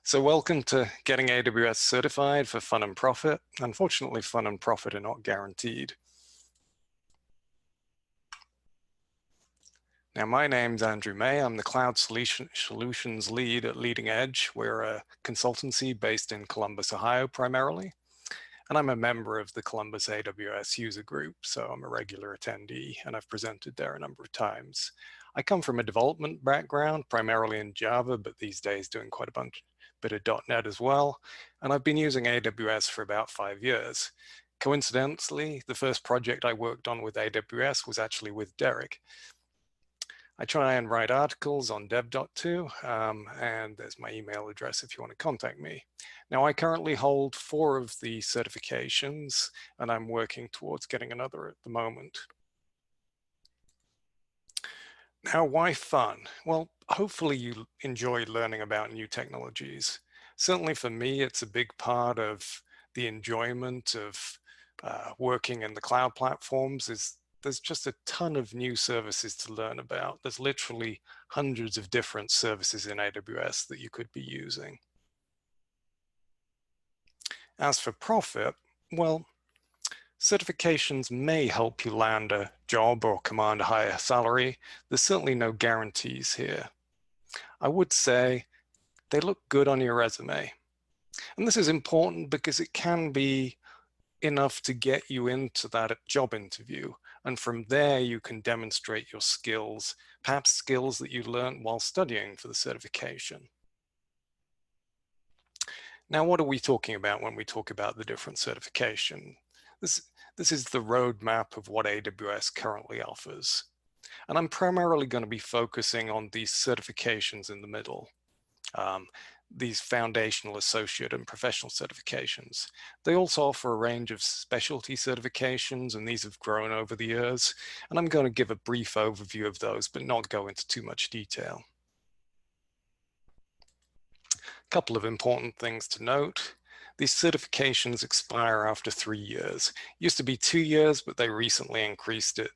So welcome to getting AWS certified for fun and profit. Unfortunately, fun and profit are not guaranteed. Now, my name's Andrew May. I'm the Cloud Solutions Lead at Leading Edge. We're a consultancy based in Columbus, Ohio, primarily. And I'm a member of the Columbus AWS user group, so I'm a regular attendee, and I've presented there a number of times. I come from a development background, primarily in Java, but these days doing quite a bit of .NET as well. And I've been using AWS for about 5 years. Coincidentally, the first project I worked on with AWS was actually with Derek. I try and write articles on dev.to, and there's my email address if you want to contact me. Now, I currently hold 4 of the certifications, and I'm working towards getting another at the moment. Now, why fun? Well, hopefully you enjoy learning about new technologies. Certainly for me, it's a big part of the enjoyment of working in the cloud platforms is there's just a ton of new services to learn about. There's literally hundreds of different services in AWS that you could be using. As for profit, well, certifications may help you land a job or command a higher salary. There's certainly no guarantees here. I would say they look good on your resume. And this is important because it can be enough to get you into that job interview. And from there, you can demonstrate your skills, perhaps skills that you learned while studying for the certification. Now, what are we talking about when we talk about the different certification? This is the roadmap of what AWS currently offers. And I'm primarily going to be focusing on these certifications in the middle. These foundational, associate, and professional certifications. They also offer a range of specialty certifications, and these have grown over the years. And I'm going to give a brief overview of those, but not go into too much detail. A couple of important things to note. These certifications expire after 3 years. It used to be 2 years, but they recently increased it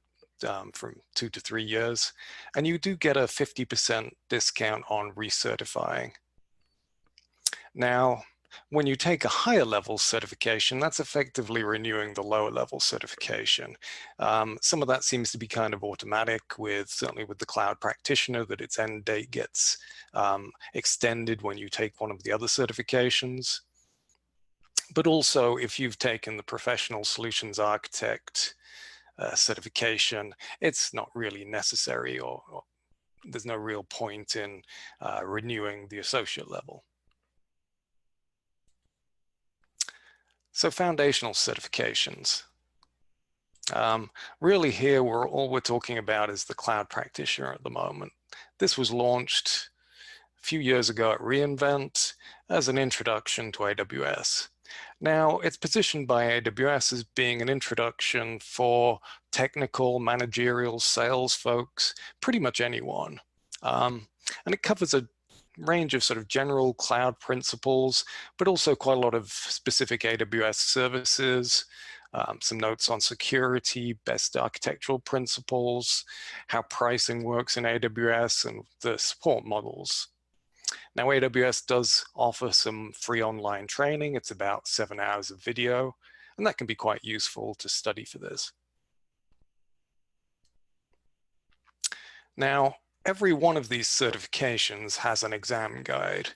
from 2 to 3 years. And you do get a 50% discount on recertifying. Now, when you take a higher level certification, that's effectively renewing the lower level certification. Some of that seems to be kind of automatic certainly with the cloud practitioner, that its end date gets extended when you take one of the other certifications. But also if you've taken the professional solutions architect certification, it's not really necessary or there's no real point in renewing the associate level. So foundational certifications. Really here, all we're talking about is the cloud practitioner at the moment. This was launched a few years ago at reInvent as an introduction to AWS. Now, it's positioned by AWS as being an introduction for technical, managerial, sales folks, pretty much anyone. And it covers a range of sort of general cloud principles, but also quite a lot of specific AWS services, some notes on security, best architectural principles, how pricing works in AWS, and the support models. Now, AWS does offer some free online training. It's about 7 hours of video, and that can be quite useful to study for this. Now, every one of these certifications has an exam guide,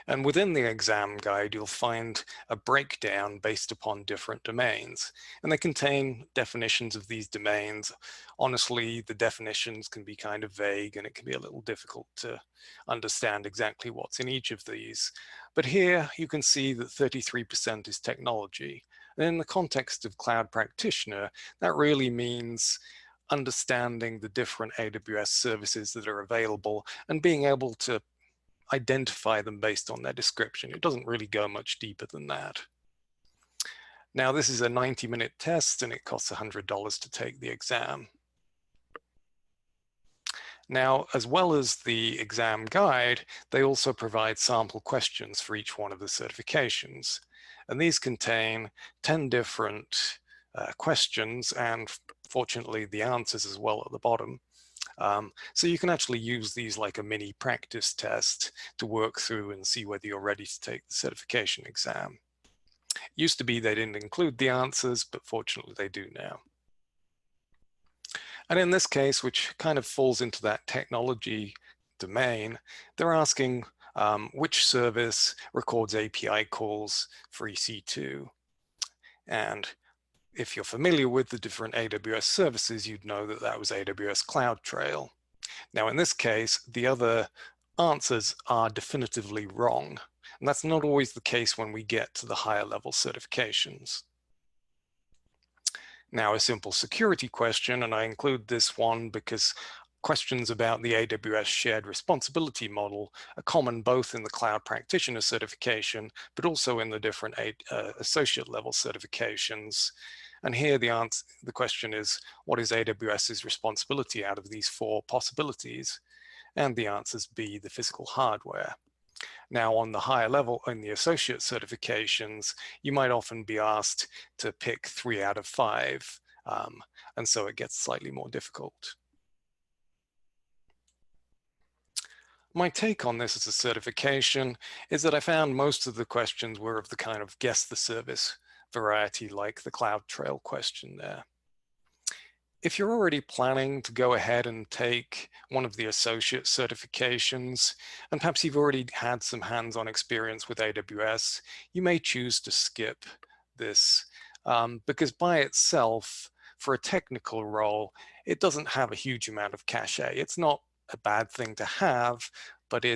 and within the exam guide you'll find a breakdown based upon different domains, and they contain definitions of these domains. Honestly, the definitions can be kind of vague and it can be a little difficult to understand exactly what's in each of these. But here you can see that 33% is technology, and in the context of cloud practitioner, that really means understanding the different AWS services that are available and being able to identify them based on their description. It doesn't really go much deeper than that. Now, this is a 90-minute test and it costs $100 to take the exam. Now, as well as the exam guide, they also provide sample questions for each one of the certifications. And these contain 10 different questions, and fortunately the answers as well at the bottom. So you can actually use these like a mini practice test to work through and see whether you're ready to take the certification exam. It used to be they didn't include the answers, but fortunately they do now. And in this case, which kind of falls into that technology domain, they're asking which service records API calls for EC2. And if you're familiar with the different AWS services, you'd know that that was AWS CloudTrail. Now, in this case, the other answers are definitively wrong. And that's not always the case when we get to the higher level certifications. Now, a simple security question, and I include this one because questions about the AWS shared responsibility model are common both in the cloud practitioner certification, but also in the different associate level certifications. And here the question is, what is AWS's responsibility out of these four possibilities? And the answer is B, the physical hardware. Now, on the higher level, in the associate certifications, you might often be asked to pick 3 out of 5, and so it gets slightly more difficult. My take on this as a certification is that I found most of the questions were of the kind of guess the service variety, like the CloudTrail question there. If you're already planning to go ahead and take one of the associate certifications, and perhaps you've already had some hands-on experience with AWS, you may choose to skip this because by itself, for a technical role, it doesn't have a huge amount of cachet. It's not a bad thing to have, but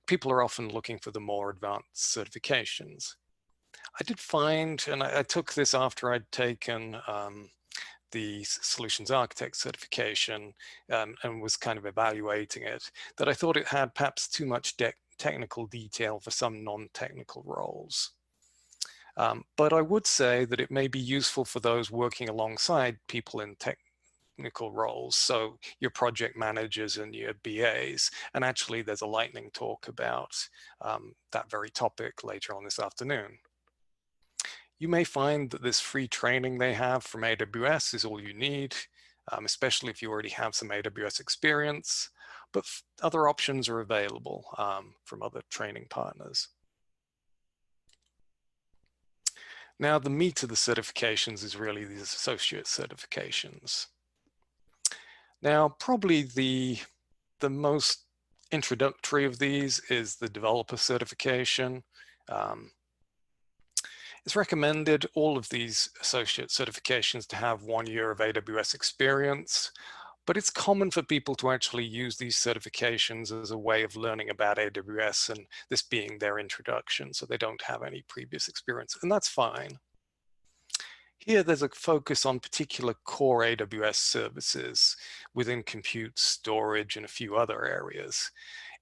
people are often looking for the more advanced certifications. I did find, and I took this after I'd taken the solutions architect certification and was kind of evaluating it, that I thought it had perhaps too much technical detail for some non-technical roles. But I would say that it may be useful for those working alongside people in technical roles, so your project managers and your BAs. And actually there's a lightning talk about that very topic later on this afternoon. You may find that this free training they have from AWS is all you need, especially if you already have some AWS experience, but other options are available from other training partners. Now, the meat of the certifications is really these associate certifications. Now, probably the most introductory of these is the developer certification. It's recommended all of these associate certifications to have 1 year of AWS experience, but it's common for people to actually use these certifications as a way of learning about AWS and this being their introduction, so they don't have any previous experience, and that's fine. Here, there's a focus on particular core AWS services within compute, storage, and a few other areas.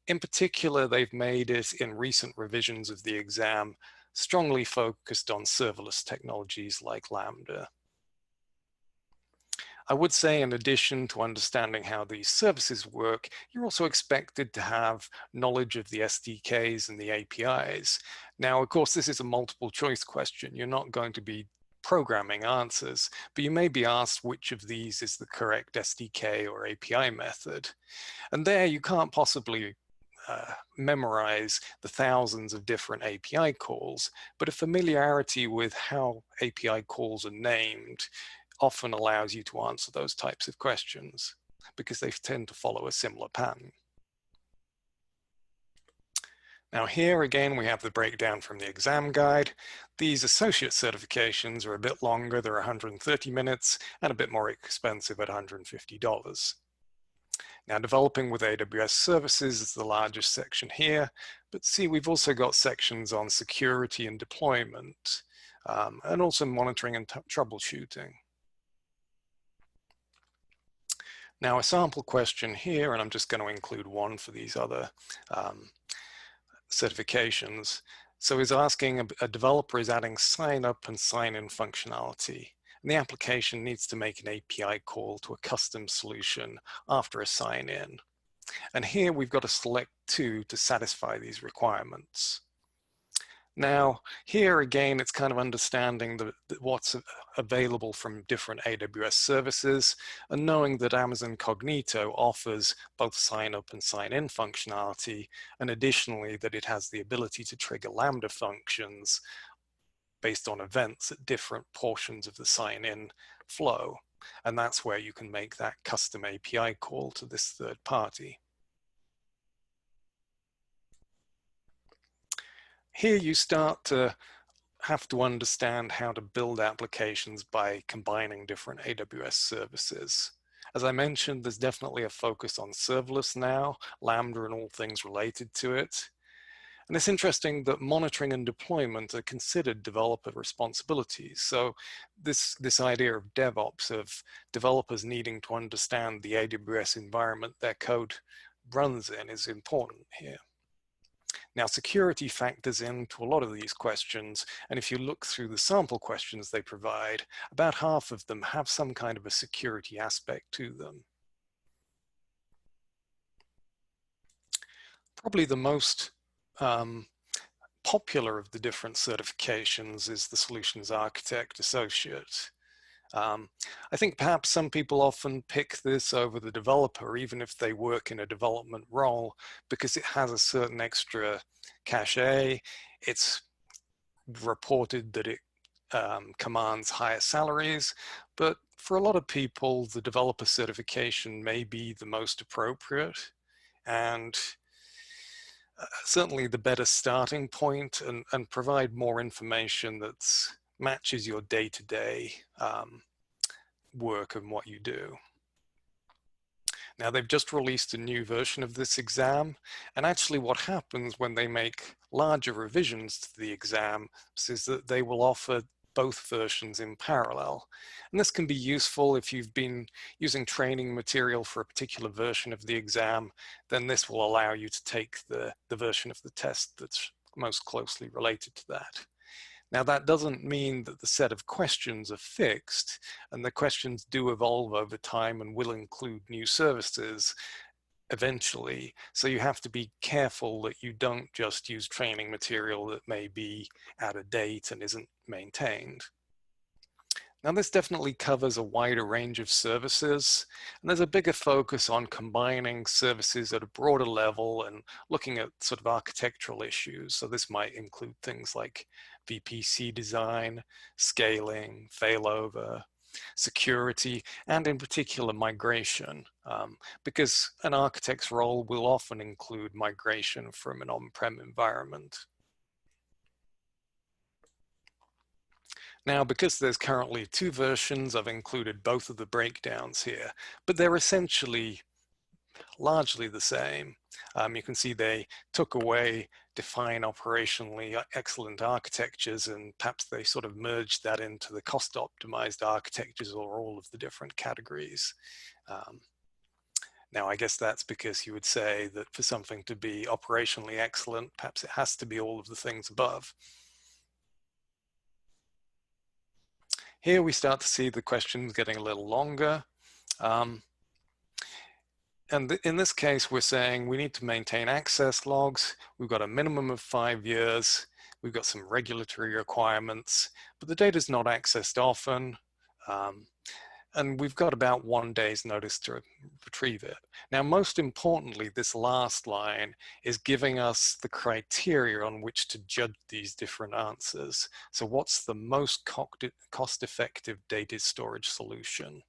In particular, they've made it in recent revisions of the exam strongly focused on serverless technologies like Lambda. I would say, in addition to understanding how these services work, you're also expected to have knowledge of the SDKs and the APIs. Now, of course, this is a multiple choice question. You're not going to be programming answers, but you may be asked which of these is the correct SDK or API method. And there you can't possibly memorize the thousands of different API calls, but a familiarity with how API calls are named often allows you to answer those types of questions because they tend to follow a similar pattern. Now here again, we have the breakdown from the exam guide. These associate certifications are a bit longer, they're 130 minutes and a bit more expensive at $150. Now, developing with AWS services is the largest section here, but see, we've also got sections on security and deployment, and also monitoring and troubleshooting. Now, a sample question here, and I'm just going to include one for these other certifications. So is asking a developer is adding sign up and sign in functionality. And the application needs to make an API call to a custom solution after a sign-in. And here we've got to select 2 to satisfy these requirements. Now, here again, it's kind of understanding what's available from different AWS services and knowing that Amazon Cognito offers both sign up and sign in functionality, and additionally that it has the ability to trigger Lambda functions based on events at different portions of the sign in flow. And that's where you can make that custom API call to this third party. Here you start to have to understand how to build applications by combining different AWS services. As I mentioned, there's definitely a focus on serverless now, Lambda and all things related to it. And it's interesting that monitoring and deployment are considered developer responsibilities. So this idea of DevOps, of developers needing to understand the AWS environment their code runs in, is important here. Now, security factors into a lot of these questions, and if you look through the sample questions they provide, about half of them have some kind of a security aspect to them. Probably the most popular of the different certifications is the Solutions Architect Associate. I think perhaps some people often pick this over the developer, even if they work in a development role, because it has a certain extra cachet. It's reported that it commands higher salaries, but for a lot of people, the developer certification may be the most appropriate and certainly the better starting point, and provide more information that matches your day-to-day work and what you do. Now, they've just released a new version of this exam, and actually what happens when they make larger revisions to the exam is that they will offer both versions in parallel. And this can be useful if you've been using training material for a particular version of the exam, then this will allow you to take the version of the test that's most closely related to that. Now, that doesn't mean that the set of questions are fixed, and the questions do evolve over time and will include new services eventually. So you have to be careful that you don't just use training material that may be out of date and isn't maintained. Now, this definitely covers a wider range of services, and there's a bigger focus on combining services at a broader level and looking at sort of architectural issues. So this might include things like VPC design, scaling, failover, security, and in particular migration, because an architect's role will often include migration from an on-prem environment. Now, because there's currently two versions, I've included both of the breakdowns here, but they're essentially largely the same. You can see they took away define operationally excellent architectures, and perhaps they sort of merged that into the cost optimized architectures or all of the different categories. Now, I guess that's because you would say that for something to be operationally excellent, perhaps it has to be all of the things above. Here we start to see the questions getting a little longer. And in this case, we're saying we need to maintain access logs. We've got a minimum of 5 years. We've got some regulatory requirements, but the data is not accessed often. And we've got about 1 day's notice to retrieve it. Now, most importantly, this last line is giving us the criteria on which to judge these different answers. So what's the most cost-effective data storage solution?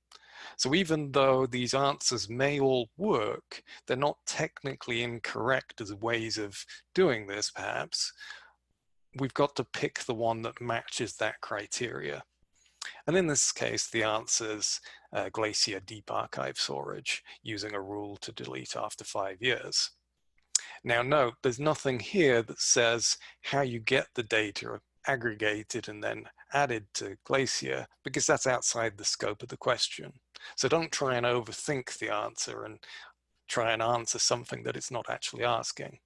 So even though these answers may all work, they're not technically incorrect as ways of doing this, perhaps. We've got to pick the one that matches that criteria. And in this case, the answer's Glacier Deep Archive Storage, using a rule to delete after 5 years. Now note, there's nothing here that says how you get the data aggregated and then added to Glacier, because that's outside the scope of the question. So don't try and overthink the answer and try and answer something that it's not actually asking.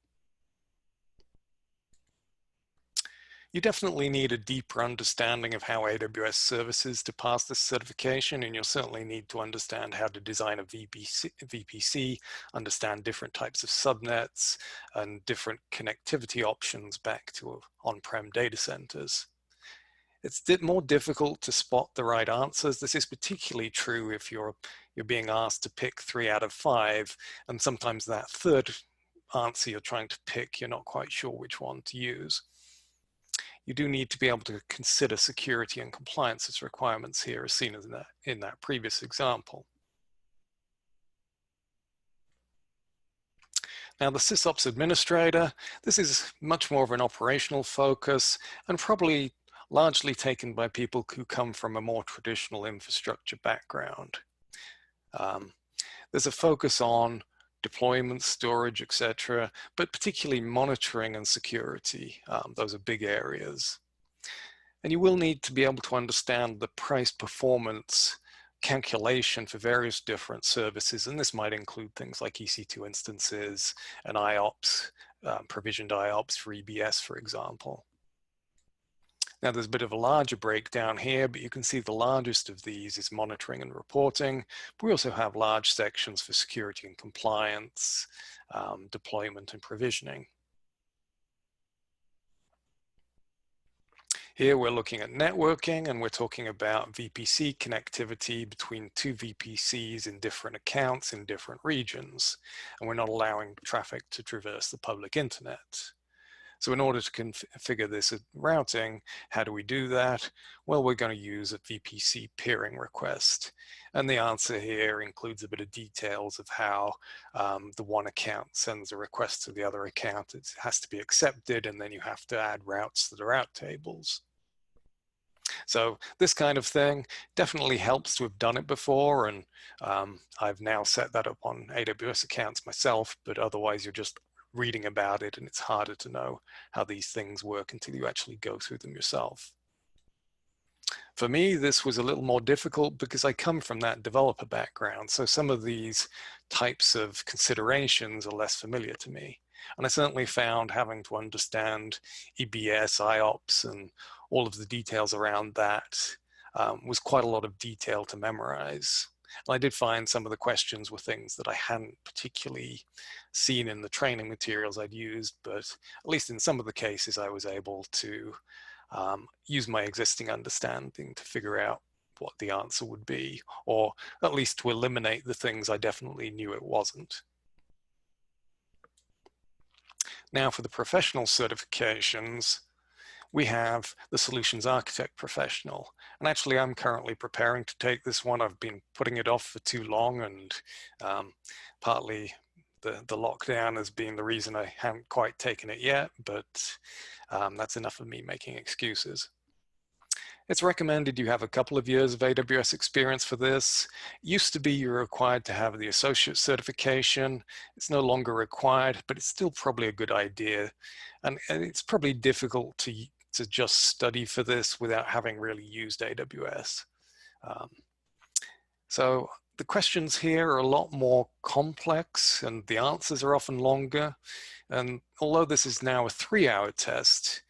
You definitely need a deeper understanding of how AWS services to pass this certification, and you'll certainly need to understand how to design a VPC, understand different types of subnets and different connectivity options back to on-prem data centers. It's more difficult to spot the right answers. This is particularly true if you're being asked to pick 3 out of 5, and sometimes that third answer you're trying to pick, you're not quite sure which one to use. You do need to be able to consider security and compliance as requirements here, as seen in that previous example. Now, the SysOps administrator, this is much more of an operational focus and probably largely taken by people who come from a more traditional infrastructure background. There's a focus on deployment, storage, etc., but particularly monitoring and security. Those are big areas. And you will need to be able to understand the price performance calculation for various different services, and this might include things like EC2 instances and IOPS, provisioned IOPS for EBS, for example. Now there's a bit of a larger breakdown here, but you can see the largest of these is monitoring and reporting. But we also have large sections for security and compliance, deployment and provisioning. Here we're looking at networking, and we're talking about VPC connectivity between 2 VPCs in different accounts in different regions. And we're not allowing traffic to traverse the public internet. So in order to configure this routing, how do we do that? Well, we're going to use a VPC peering request. And the answer here includes a bit of details of how the one account sends a request to the other account. It has to be accepted, and then you have to add routes to the route tables. So this kind of thing definitely helps to have done it before, and I've now set that up on AWS accounts myself, but otherwise you're just reading about it, and it's harder to know how these things work until you actually go through them yourself. For me, this was a little more difficult because I come from that developer background, so some of these types of considerations are less familiar to me. And I certainly found having to understand EBS, IOPS, and all of the details around that was quite a lot of detail to memorize. And I did find some of the questions were things that I hadn't particularly seen in the training materials I'd used, but at least in some of the cases I was able to use my existing understanding to figure out what the answer would be, or at least to eliminate the things I definitely knew it wasn't. Now for the professional certifications, we have the Solutions Architect Professional. And actually, I'm currently preparing to take this one. I've been putting it off for too long, and partly the lockdown has been the reason I haven't quite taken it yet, but that's enough of me making excuses. It's recommended you have a couple of years of AWS experience for this. It used to be you're required to have the associate certification. It's no longer required, but it's still probably a good idea. And it's probably difficult to just study for this without having really used AWS. So the questions here are a lot more complex, and the answers are often longer. And although this is now a 3-hour test,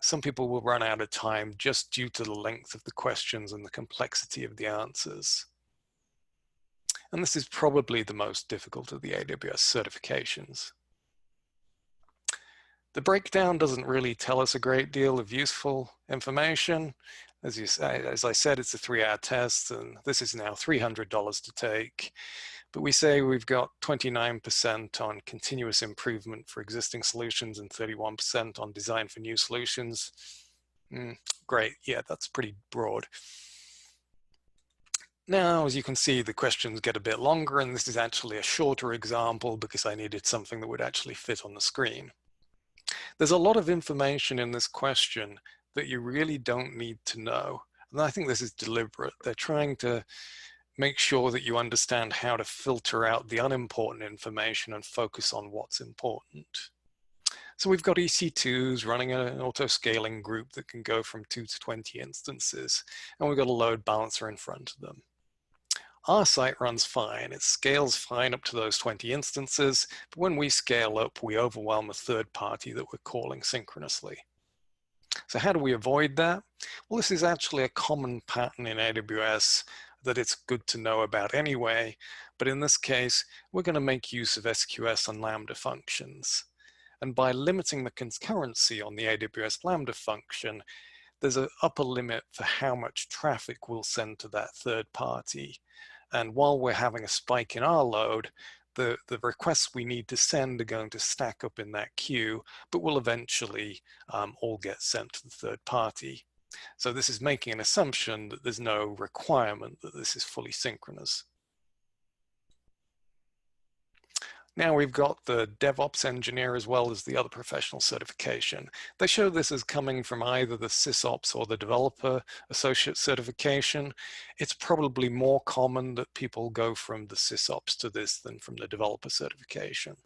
some people will run out of time just due to the length of the questions and the complexity of the answers. And this is probably the most difficult of the AWS certifications. The breakdown doesn't really tell us a great deal of useful information. As I said, it's a 3-hour test, and this is now $300 to take. But we say we've got 29% on continuous improvement for existing solutions and 31% on design for new solutions. Great, yeah, that's pretty broad. Now, as you can see, the questions get a bit longer, and this is actually a shorter example because I needed something that would actually fit on the screen. There's a lot of information in this question that you really don't need to know. And I think this is deliberate. They're trying to make sure that you understand how to filter out the unimportant information and focus on what's important. So we've got EC2s running an auto-scaling group that can go from 2 to 20 instances, and we've got a load balancer in front of them. Our site runs fine. It scales fine up to those 20 instances, but when we scale up, we overwhelm a third party that we're calling synchronously. So how do we avoid that? Well, this is actually a common pattern in AWS that it's good to know about anyway, but in this case, we're going to make use of SQS and Lambda functions. And by limiting the concurrency on the AWS Lambda function, there's an upper limit for how much traffic we'll send to that third party. And while we're having a spike in our load, the requests we need to send are going to stack up in that queue, but will eventually all get sent to the third party. So this is making an assumption that there's no requirement that this is fully synchronous. Now we've got the DevOps engineer as well as the other professional certification. They show this as coming from either the SysOps or the developer associate certification. It's probably more common that people go from the SysOps to this than from the developer certification.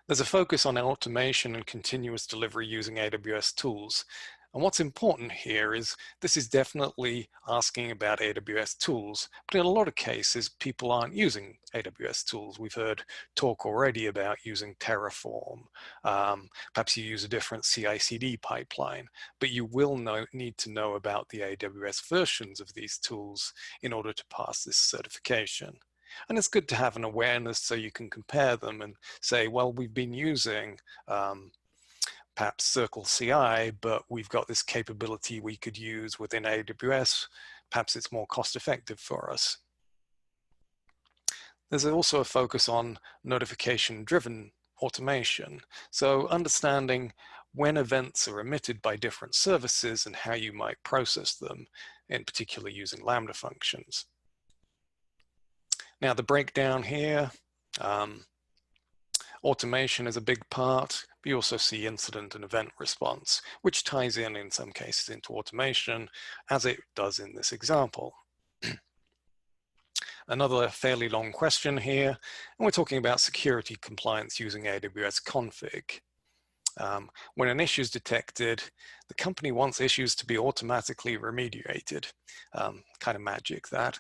There's a focus on automation and continuous delivery using AWS tools. And what's important here is this is definitely asking about AWS tools, but in a lot of cases, people aren't using AWS tools. We've heard talk already about using Terraform. Perhaps you use a different CI/CD pipeline, but you will need to know about the AWS versions of these tools in order to pass this certification. And it's good to have an awareness so you can compare them and say, well, we've been using perhaps Circle CI, but we've got this capability we could use within AWS. Perhaps it's more cost effective for us. There's also a focus on notification-driven automation. So understanding when events are emitted by different services and how you might process them, in particular using Lambda functions. Now the breakdown here, automation is a big part, but you also see incident and event response, which ties in some cases into automation, as it does in this example. Another fairly long question here, and we're talking about security compliance using AWS config. When an issue is detected, the company wants issues to be automatically remediated. Kind of magic that.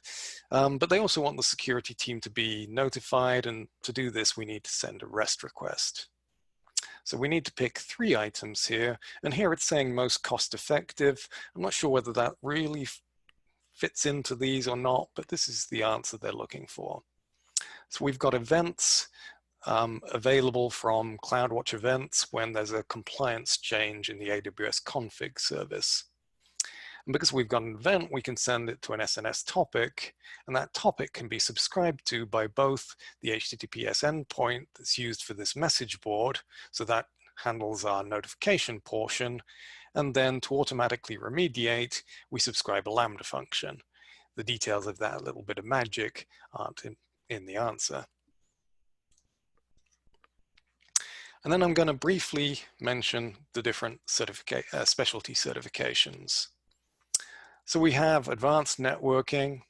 But they also want the security team to be notified, and to do this, we need to send a REST request. So we need to pick 3 items here, and here it's saying most cost effective. I'm not sure whether that really fits into these or not, but this is the answer they're looking for. So we've got events available from CloudWatch events when there's a compliance change in the AWS config service. And because we've got an event, we can send it to an SNS topic, and that topic can be subscribed to by both the HTTPS endpoint that's used for this message board, so that handles our notification portion, and then to automatically remediate, we subscribe a Lambda function. The details of that little bit of magic aren't in the answer. And then I'm going to briefly mention the different specialty certifications. So we have advanced networking,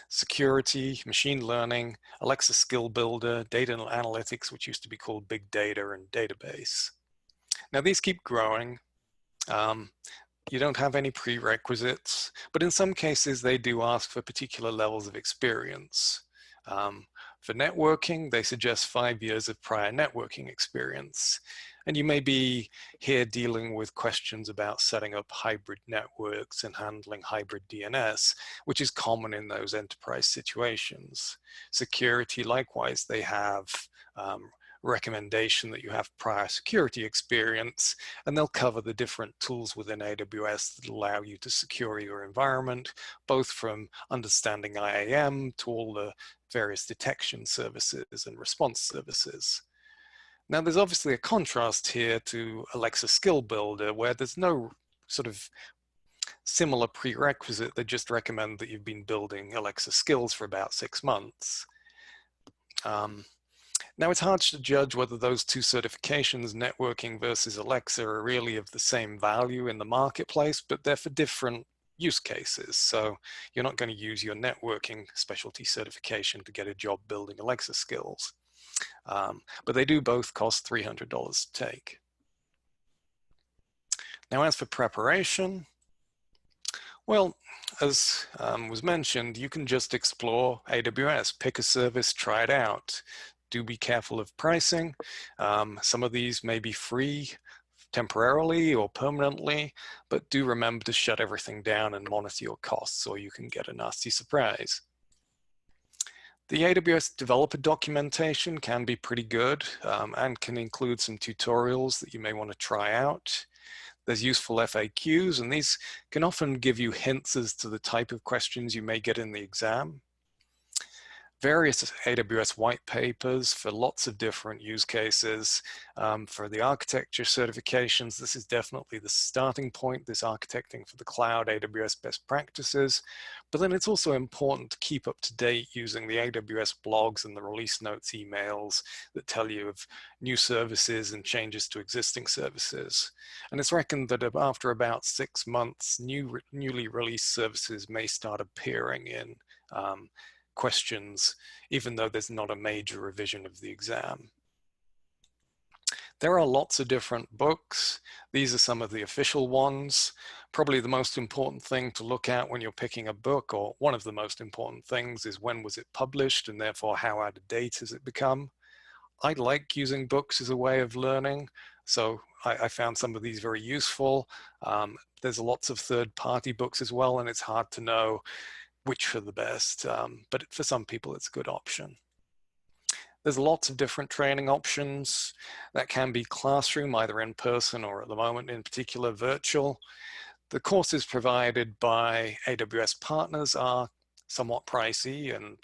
security, machine learning, Alexa skill builder, data and analytics, which used to be called big data, and database. Now these keep growing. You don't have any prerequisites, but in some cases they do ask for particular levels of experience. For networking, they suggest 5 years of prior networking experience. And you may be here dealing with questions about setting up hybrid networks and handling hybrid DNS, which is common in those enterprise situations. Security, likewise, they have recommendation that you have prior security experience, and they'll cover the different tools within AWS that allow you to secure your environment, both from understanding IAM to all the various detection services and response services. Now, there's obviously a contrast here to Alexa Skill Builder, where there's no sort of similar prerequisite. They just recommend that you've been building Alexa skills for about 6 months. Now, it's hard to judge whether those 2 certifications, networking versus Alexa, are really of the same value in the marketplace, but they're for different use cases. So you're not going to use your networking specialty certification to get a job building Alexa skills. But they do both cost $300 to take. Now, as for preparation, well, as was mentioned, you can just explore AWS, pick a service, try it out. Do be careful of pricing. Some of these may be free temporarily or permanently, but do remember to shut everything down and monitor your costs, or you can get a nasty surprise. The AWS developer documentation can be pretty good and can include some tutorials that you may want to try out. There's useful FAQs, and these can often give you hints as to the type of questions you may get in the exam. Various AWS white papers for lots of different use cases. For the architecture certifications, this is definitely the starting point, this architecting for the cloud AWS best practices. But then it's also important to keep up to date using the AWS blogs and the release notes emails that tell you of new services and changes to existing services. And it's reckoned that after about 6 months, newly released services may start appearing in questions, even though there's not a major revision of the exam. There are lots of different books. These are some of the official ones. Probably the most important thing to look at when you're picking a book, or one of the most important things, is when was it published, and therefore how out of date has it become. I like using books as a way of learning, so I found some of these very useful. There's lots of third-party books as well, and it's hard to know which are the best, but for some people it's a good option. There's lots of different training options that can be classroom, either in person or at the moment in particular virtual. The courses provided by AWS partners are somewhat pricey, and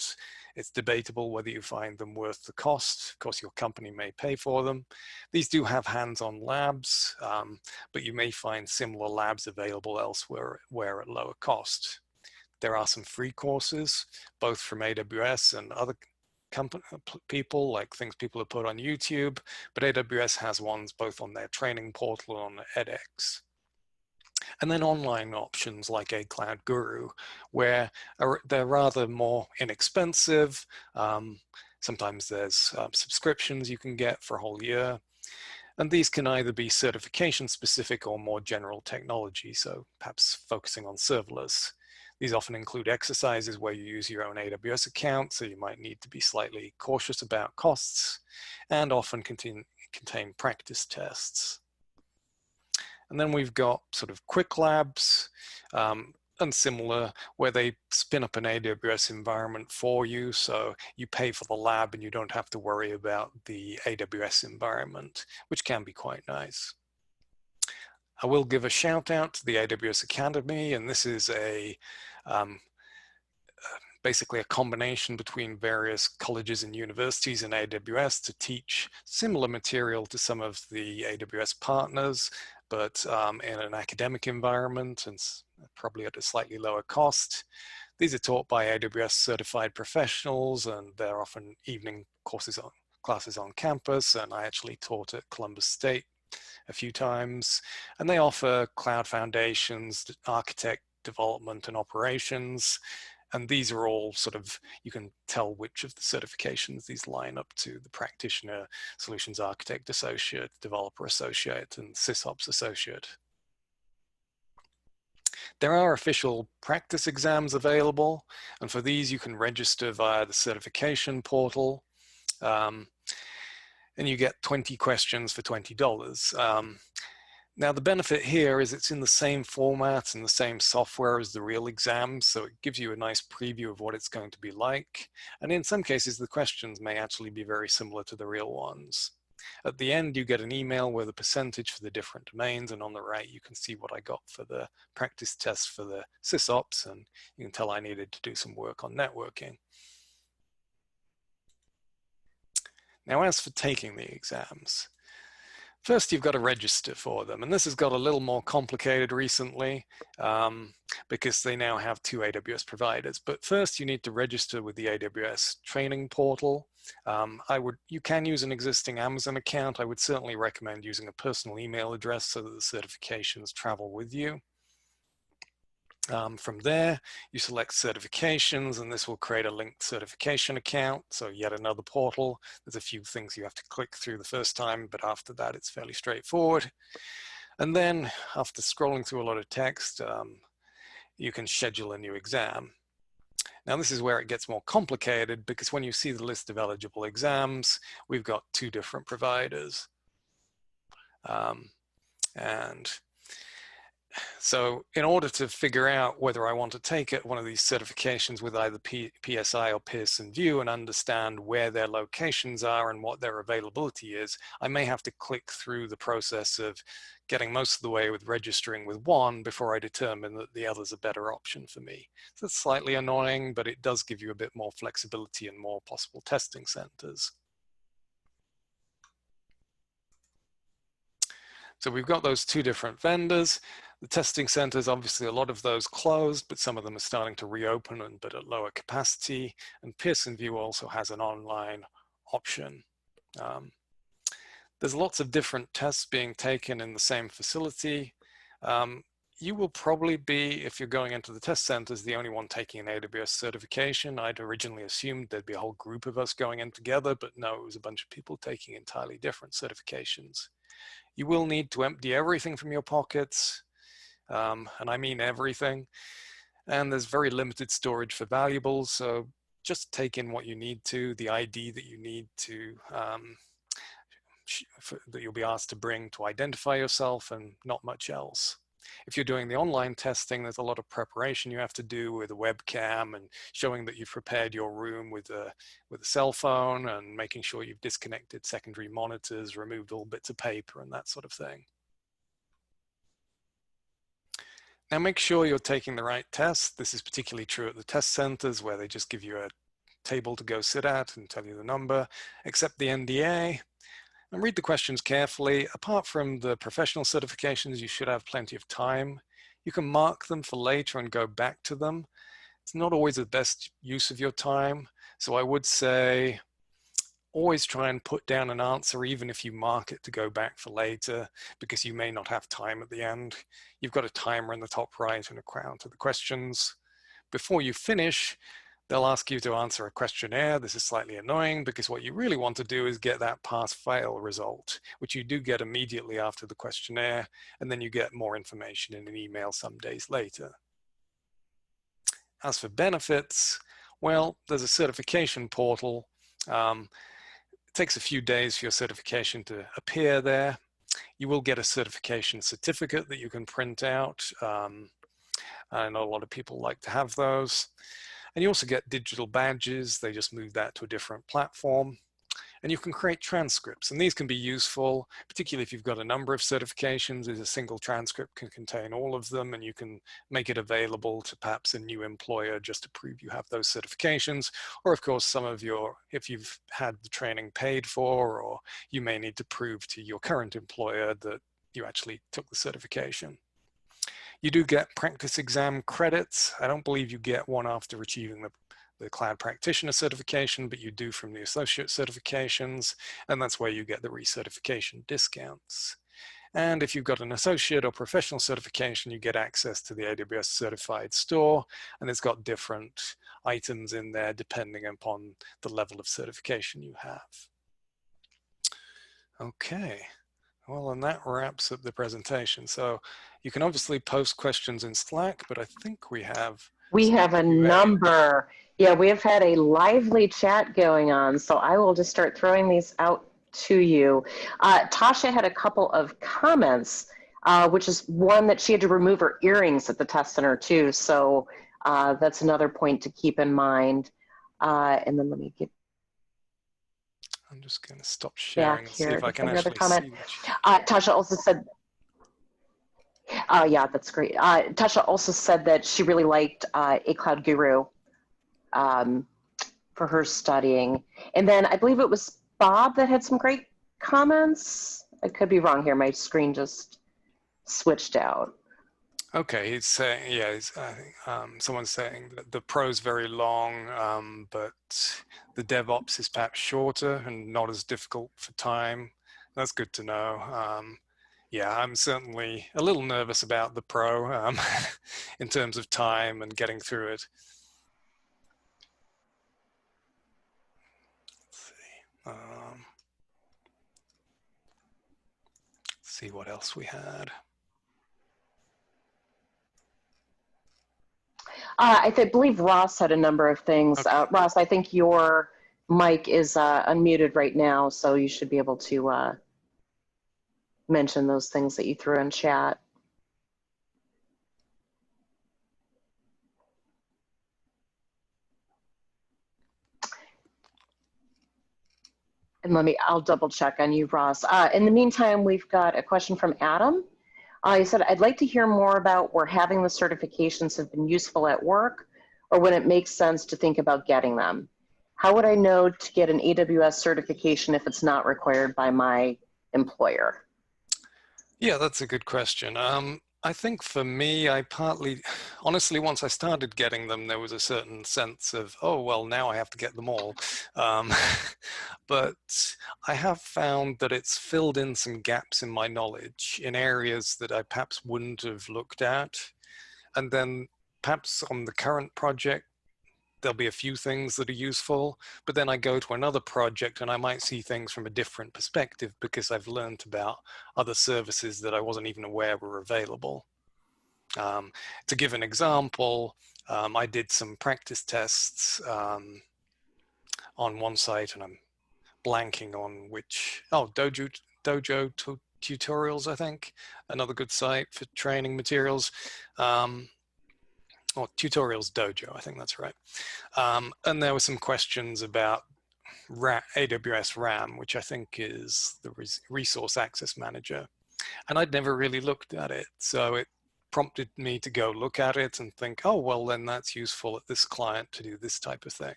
it's debatable whether you find them worth the cost. Of course, your company may pay for them. These do have hands-on labs, but you may find similar labs available elsewhere at lower cost. There are some free courses, both from AWS and other people, like things people have put on YouTube, but AWS has ones both on their training portal and on edX. And then online options like A Cloud Guru, where they're rather more inexpensive. Sometimes there's subscriptions you can get for a whole year. And these can either be certification specific or more general technology, so perhaps focusing on serverless. These often include exercises where you use your own AWS account, so you might need to be slightly cautious about costs, and often contain practice tests. And then we've got sort of quick labs and similar, where they spin up an AWS environment for you, so you pay for the lab and you don't have to worry about the AWS environment, which can be quite nice. I will give a shout out to the AWS Academy, and this is basically a combination between various colleges and universities in AWS to teach similar material to some of the AWS partners, but in an academic environment and probably at a slightly lower cost. These are taught by AWS certified professionals, and they're often evening classes on campus, and I actually taught at Columbus State a few times, and they offer cloud foundations, architect development and operations, and these are all sort of, you can tell which of the certifications these line up to: the practitioner, solutions architect associate, developer associate, and SysOps associate. There are official practice exams available, and for these you can register via the certification portal. And you get 20 questions for $20. Now the benefit here is it's in the same format and the same software as the real exams, so it gives you a nice preview of what it's going to be like. And in some cases, the questions may actually be very similar to the real ones. At the end, you get an email with a percentage for the different domains, and on the right, you can see what I got for the practice test for the SysOps, and you can tell I needed to do some work on networking. Now, as for taking the exams, first you've got to register for them, and this has got a little more complicated recently because they now have 2 AWS providers. But first you need to register with the AWS training portal. You can use an existing Amazon account. I would certainly recommend using a personal email address so that the certifications travel with you. From there, you select certifications, and this will create a linked certification account. So yet another portal. There's a few things you have to click through the first time, but after that, it's fairly straightforward. And then after scrolling through a lot of text, you can schedule a new exam. Now, this is where it gets more complicated, because when you see the list of eligible exams, we've got 2 different providers. And so in order to figure out whether I want to take one of these certifications with either PSI or Pearson VUE and understand where their locations are and what their availability is, I may have to click through the process of getting most of the way with registering with one before I determine that the other's a better option for me. So it's slightly annoying, but it does give you a bit more flexibility and more possible testing centers. So we've got those two different vendors. The testing centers, obviously a lot of those closed, but some of them are starting to reopen, but at lower capacity. And Pearson VUE also has an online option. There's lots of different tests being taken in the same facility. You will probably be, if you're going into the test centers, the only one taking an AWS certification. I'd originally assumed there'd be a whole group of us going in together, but no, it was a bunch of people taking entirely different certifications. You will need to empty everything from your pockets, and I mean everything. And there's very limited storage for valuables, so just take in what you need to, the ID that you need to, that you'll be asked to bring to identify yourself, and not much else. If you're doing the online testing, there's a lot of preparation you have to do with a webcam and showing that you've prepared your room with a cell phone and making sure you've disconnected secondary monitors, removed all bits of paper and that sort of thing. Now make sure you're taking the right test. This is particularly true at the test centers where they just give you a table to go sit at and tell you the number. Accept the NDA. And read the questions carefully. Apart from the professional certifications, you should have plenty of time. You can mark them for later and go back to them. It's not always the best use of your time. So I would say always try and put down an answer, even if you mark it to go back for later, because you may not have time at the end. You've got a timer in the top right and a count of the questions. Before you finish, they'll ask you to answer a questionnaire. This is slightly annoying because what you really want to do is get that pass-fail result, which you do get immediately after the questionnaire, and then you get more information in an email some days later. As for benefits, well, there's a certification portal. It takes a few days for your certification to appear there. You will get a certification certificate that you can print out. I know a lot of people like to have those. And you also get digital badges. They just move that to a different platform. And you can create transcripts. And these can be useful, particularly if you've got a number of certifications. A single transcript can contain all of them, and you can make it available to perhaps a new employer just to prove you have those certifications. Or of course, if you've had the training paid for, or you may need to prove to your current employer that you actually took the certification. You do get practice exam credits. I don't believe you get one after achieving the cloud practitioner certification, but you do from the associate certifications, and that's where you get the recertification discounts. And if you've got an associate or professional certification, you get access to the AWS certified store, and it's got different items in there depending upon the level of certification you have. Okay. Well, and that wraps up the presentation. So you can obviously post questions in Slack, but I think we have a number. Yeah, we have had a lively chat going on, so I will just start throwing these out to you. Tasha had a couple of comments, which is one that she had to remove her earrings at the test center too, so that's another point to keep in mind. And then let me get I'm just going to stop sharing and see if I can actually see. Tasha also said, yeah, that's great. Tasha also said that she really liked A Cloud Guru for her studying. And then I believe it was Bob that had some great comments. I could be wrong here. My screen just switched out. Okay, he's saying, yeah, someone's saying that the pro's very long, but the DevOps is perhaps shorter and not as difficult for time. That's good to know. Yeah, I'm certainly a little nervous about the pro in terms of time and getting through it. Let's see what else we had. I believe Ross had a number of things. Okay. Ross, I think your mic is unmuted right now, so you should be able to. mention those things that you threw in chat. And I'll double check on you, Ross. In the meantime, we've got a question from Adam. He said, I'd like to hear more about where having the certifications have been useful at work or when it makes sense to think about getting them. How would I know to get an AWS certification if it's not required by my employer? Yeah, that's a good question. I think for me, honestly, once I started getting them, there was a certain sense of, oh, well, now I have to get them all. Um, but I have found that it's filled in some gaps in my knowledge in areas that I perhaps wouldn't have looked at. And then perhaps on the current project, there'll be a few things that are useful, but then I go to another project and I might see things from a different perspective because I've learned about other services that I wasn't even aware were available. To give an example, I did some practice tests on one site, and I'm blanking on which, Dojo Tutorials, I think, another good site for training materials. Or Tutorials Dojo, I think that's right. And there were some questions about AWS RAM, which I think is the Resource Access Manager. And I'd never really looked at it. So it prompted me to go look at it and think, oh, well, then that's useful at this client to do this type of thing.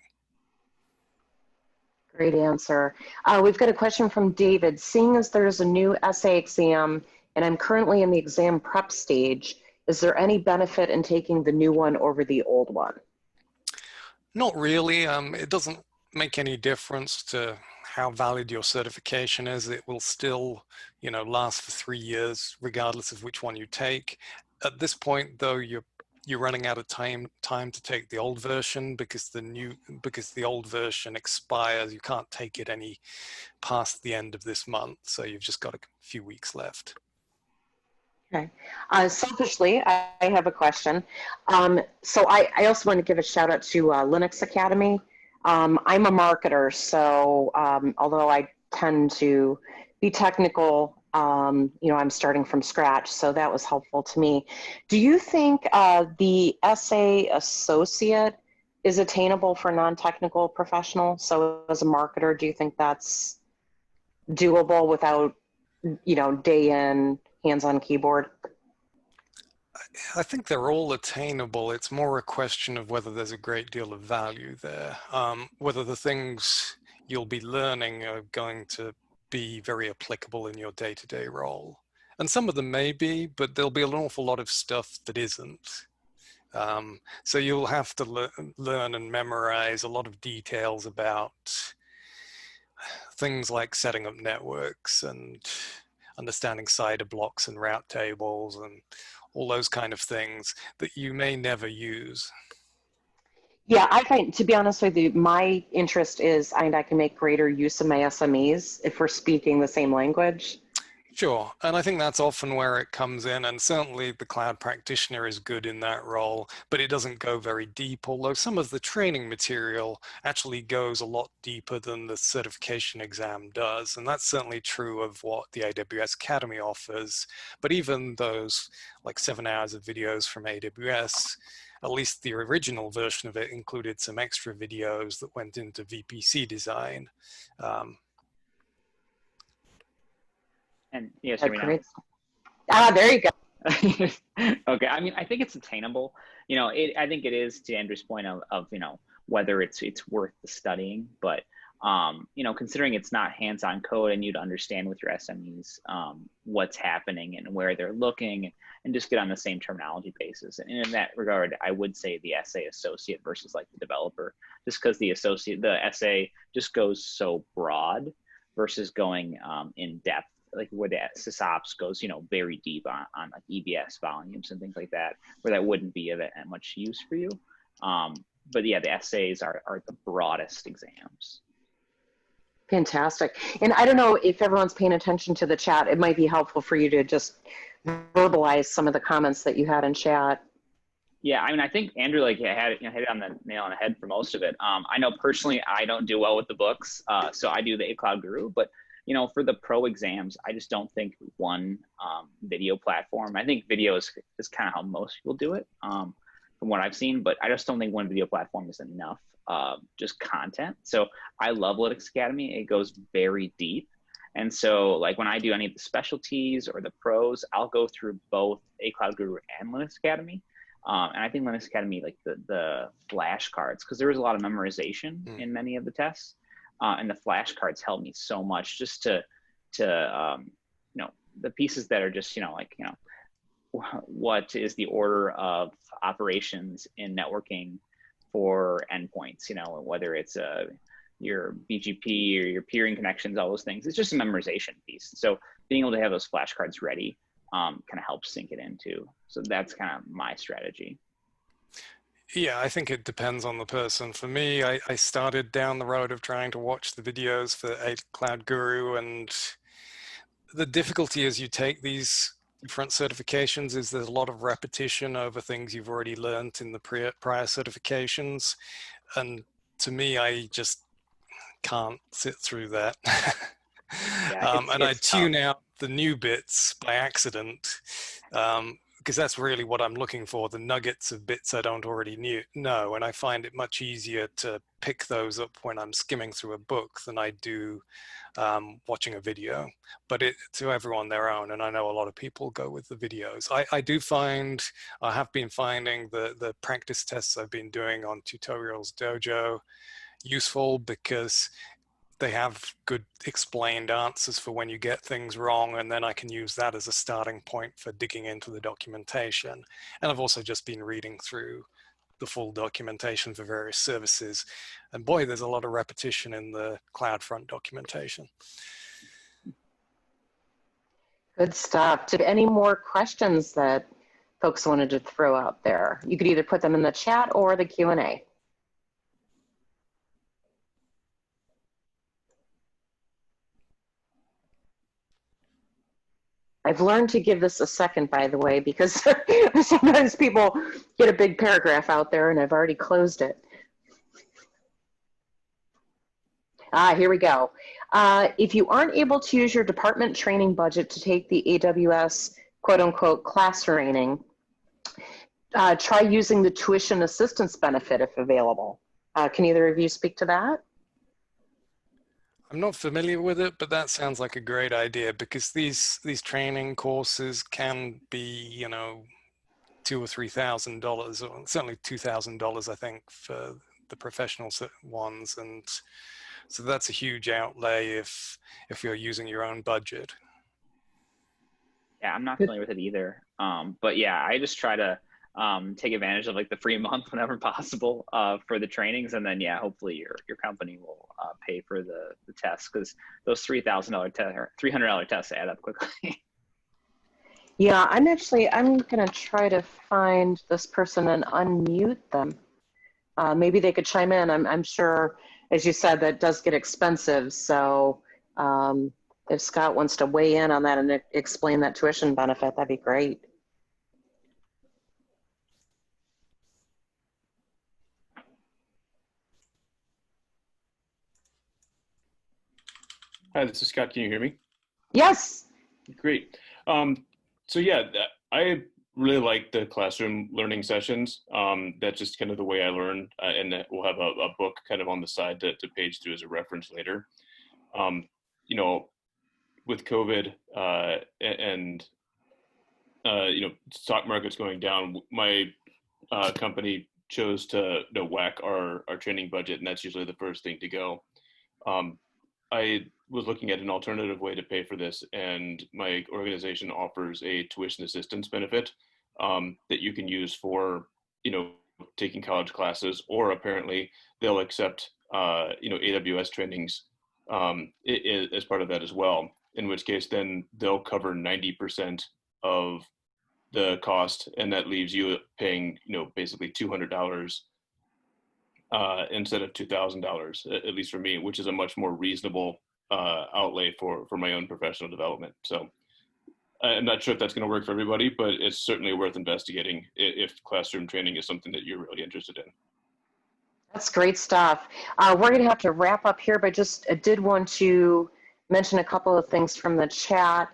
Great answer. We've got a question from David. Seeing as there's a new essay exam and I'm currently in the exam prep stage, is there any benefit in taking the new one over the old one? Not really. It doesn't make any difference to how valid your certification is. It will still, last for 3 years, regardless of which one you take. At this point, though, you're running out of time to take the old version because the old version expires. You can't take it any past the end of this month, so you've just got a few weeks left. Okay. Selfishly, I have a question. So I also want to give a shout out to Linux Academy. I'm a marketer, so although I tend to be technical, I'm starting from scratch, so that was helpful to me. Do you think the SA associate is attainable for non-technical professionals? So as a marketer, do you think that's doable without, day in, hands on keyboard? I think they're all attainable. It's more a question of whether there's a great deal of value there, whether the things you'll be learning are going to be very applicable in your day-to-day role. And some of them may be, but there'll be an awful lot of stuff that isn't. So you'll have to learn and memorize a lot of details about things like setting up networks and understanding CIDR blocks and route tables and all those kind of things that you may never use. Yeah, I find, to be honest with you, my interest is I can make greater use of my SMEs if we're speaking the same language. Sure, and I think that's often where it comes in, and certainly the cloud practitioner is good in that role, but it doesn't go very deep, although some of the training material actually goes a lot deeper than the certification exam does, and that's certainly true of what the AWS Academy offers. But even those like 7 hours of videos from AWS, at least the original version of it included some extra videos that went into VPC design. And yes, hear me now? There you go. Okay, I mean, I think it's attainable. I think it is, to Andrew's point of whether it's worth the studying, but considering it's not hands-on code and you'd understand with your SMEs what's happening and where they're looking and just get on the same terminology basis. And in that regard, I would say the SA associate versus like the developer, just because the SA just goes so broad versus going in depth, like where the SysOps goes, very deep on like EBS volumes and things like that, where that wouldn't be of much use for you. But yeah, the essays are the broadest exams. Fantastic. And I don't know if everyone's paying attention to the chat. It might be helpful for you to just verbalize some of the comments that you had in chat. Yeah, I mean, I think Andrew hit it on the nail on the head for most of it. I know personally I don't do well with the books, so I do the A Cloud Guru, but for the pro exams, I just don't think one video platform. I think video is kind of how most people do it, from what I've seen, but I just don't think one video platform is enough, just content. So I love Linux Academy. It goes very deep. And so like when I do any of the specialties or the pros, I'll go through both A Cloud Guru and Linux Academy. And I think Linux Academy, like the flashcards, because there was a lot of memorization in many of the tests. And the flashcards helped me so much just to the pieces that are just, what is the order of operations in networking for endpoints, whether it's your BGP or your peering connections, all those things. It's just a memorization piece. So being able to have those flashcards ready kind of helps sink it into. So that's kind of my strategy. Yeah, I think it depends on the person. For me, I started down the road of trying to watch the videos for A Cloud Guru, and the difficulty as you take these different certifications is there's a lot of repetition over things you've already learned in the prior certifications. And to me, I just can't sit through that. Yeah, and I it's tune tough. out the new bits by accident, because that's really what I'm looking for, the nuggets of bits I don't already know. And I find it much easier to pick those up when I'm skimming through a book than I do watching a video. But to everyone their own, and I know a lot of people go with the videos. I have been finding the practice tests I've been doing on Tutorials Dojo useful, because they have good explained answers for when you get things wrong, and then I can use that as a starting point for digging into the documentation. And I've also just been reading through the full documentation for various services, and boy, there's a lot of repetition in the CloudFront documentation. Good stuff. Did any more questions that folks wanted to throw out there? You could either put them in the chat or the Q&A. I've learned to give this a second, by the way, because sometimes people get a big paragraph out there and I've already closed it. Here we go. If you aren't able to use your department training budget to take the AWS quote unquote class training, try using the tuition assistance benefit if available. Can either of you speak to that? I'm not familiar with it, but that sounds like a great idea, because these training courses can be, $2,000 or $3,000, or certainly $2,000, I think, for the professional ones, and so that's a huge outlay if you're using your own budget. Yeah, I'm not familiar with it either. But yeah, I just try to take advantage of like the free month whenever possible for the trainings, and then yeah, hopefully your company will pay for the tests, because those $3,000 tests or $300 tests add up quickly. Yeah, I'm gonna try to find this person and unmute them. Maybe they could chime in. I'm sure, as you said, that does get expensive. So if Scott wants to weigh in on that and explain that tuition benefit, that'd be great. Hi, this is Scott. Can you hear me? Yes. Great. So yeah, I really like the classroom learning sessions. That's just kind of the way I learn, and we'll have a book kind of on the side to page through as a reference later. With COVID and stock markets going down, my company chose to whack our training budget, and that's usually the first thing to go. I was looking at an alternative way to pay for this, and my organization offers a tuition assistance benefit that you can use for, taking college classes, or apparently they'll accept, AWS trainings as part of that as well, in which case then they'll cover 90% of the cost, and that leaves you paying, basically $200 instead of $2,000, at least for me, which is a much more reasonable outlay for my own professional development. So I'm not sure if that's going to work for everybody, but it's certainly worth investigating if classroom training is something that you're really interested in. That's great stuff. We're going to have to wrap up here, but just did want to mention a couple of things from the chat.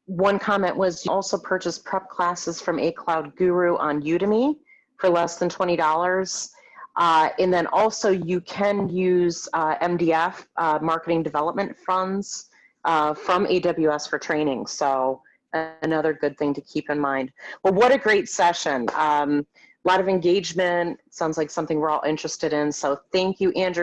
One comment was you also purchase prep classes from A Cloud Guru on Udemy for less than $20. And then also you can use MDF, marketing development funds from AWS for training. So another good thing to keep in mind. Well, what a great session. A lot of engagement. Sounds like something we're all interested in. So thank you, Andrew.